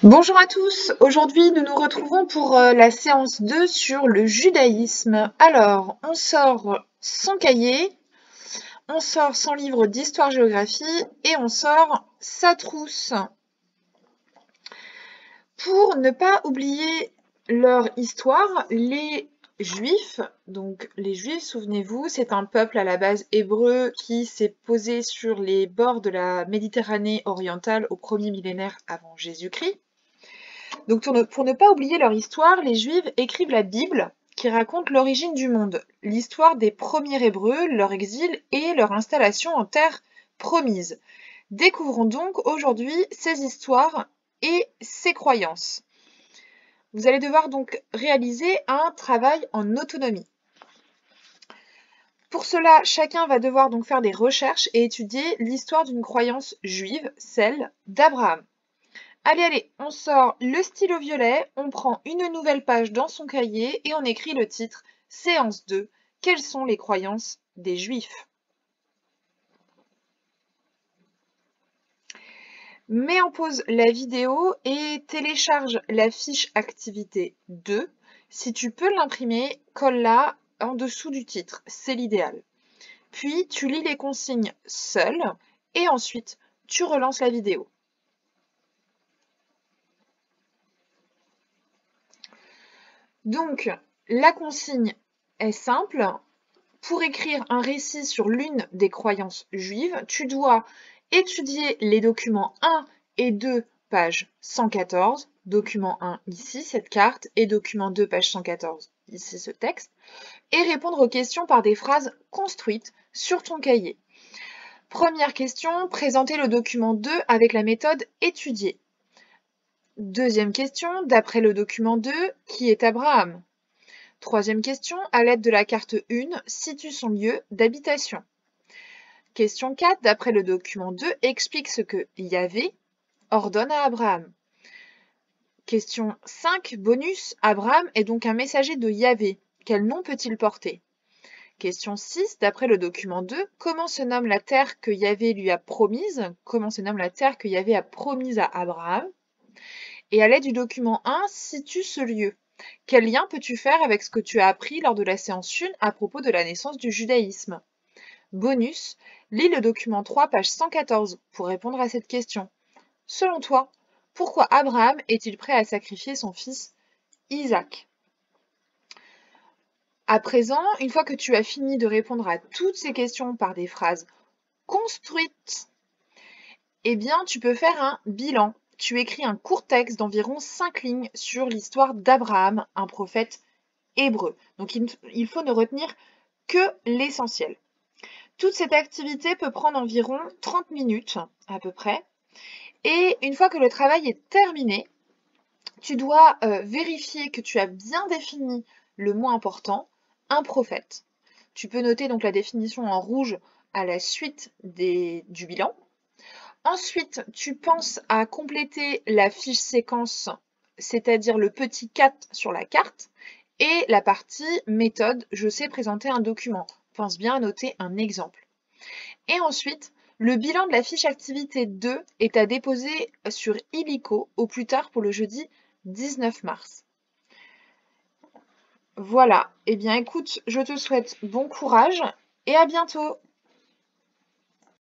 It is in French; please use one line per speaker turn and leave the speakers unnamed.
Bonjour à tous, aujourd'hui nous nous retrouvons pour la séance 2 sur le judaïsme. Alors, on sort son cahier, on sort son livre d'histoire-géographie et on sort sa trousse. Pour ne pas oublier leur histoire, les Juifs, souvenez-vous, c'est un peuple à la base hébreu qui s'est posé sur les bords de la Méditerranée orientale au 1er millénaire avant Jésus-Christ. Donc pour ne pas oublier leur histoire, les Juifs écrivent la Bible qui raconte l'origine du monde, l'histoire des premiers Hébreux, leur exil et leur installation en terre promise. Découvrons donc aujourd'hui ces histoires et ces croyances. Vous allez devoir donc réaliser un travail en autonomie. Pour cela, chacun va devoir donc faire des recherches et étudier l'histoire d'une croyance juive, celle d'Abraham. Allez, on sort le stylo violet, on prend une nouvelle page dans son cahier et on écrit le titre Séance 2. Quelles sont les croyances des Juifs? Mets en pause la vidéo et télécharge la fiche activité 2. Si tu peux l'imprimer, colle-la en dessous du titre, c'est l'idéal. Puis tu lis les consignes seul et ensuite tu relances la vidéo. Donc, la consigne est simple. Pour écrire un récit sur l'une des croyances juives, tu dois étudier les documents 1 et 2, page 114, document 1 ici, cette carte, et document 2, page 114, ici ce texte, et répondre aux questions par des phrases construites sur ton cahier. Première question, présenter le document 2 avec la méthode étudiée. Deuxième question, d'après le document 2, qui est Abraham? Troisième question, à l'aide de la carte 1, situe son lieu d'habitation. Question 4, d'après le document 2, explique ce que Yahvé ordonne à Abraham. Question 5, bonus, Abraham est donc un messager de Yahvé. Quel nom peut-il porter? Question 6, d'après le document 2, comment se nomme la terre que Yahvé lui a promise? Comment se nomme la terre que Yahvé a promise à Abraham? Et à l'aide du document 1, situe ce lieu. Quel lien peux-tu faire avec ce que tu as appris lors de la séance 1 à propos de la naissance du judaïsme? Bonus, lis le document 3, page 114 pour répondre à cette question. Selon toi, pourquoi Abraham est-il prêt à sacrifier son fils Isaac? À présent, une fois que tu as fini de répondre à toutes ces questions par des phrases construites, eh bien, tu peux faire un bilan. Tu écris un court texte d'environ 5 lignes sur l'histoire d'Abraham, un prophète hébreu. Donc, il faut ne retenir que l'essentiel. Toute cette activité peut prendre environ 30 minutes à peu près. Et une fois que le travail est terminé, tu dois vérifier que tu as bien défini le mot important, un prophète. Tu peux noter donc la définition en rouge à la suite du bilan. Ensuite, tu penses à compléter la fiche séquence, c'est-à-dire le petit 4 sur la carte, et la partie méthode, je sais présenter un document. Pense bien à noter un exemple. Et ensuite, le bilan de la fiche activité 2 est à déposer sur Illico au plus tard pour le jeudi 19 mars. Voilà, eh bien écoute, je te souhaite bon courage et à bientôt!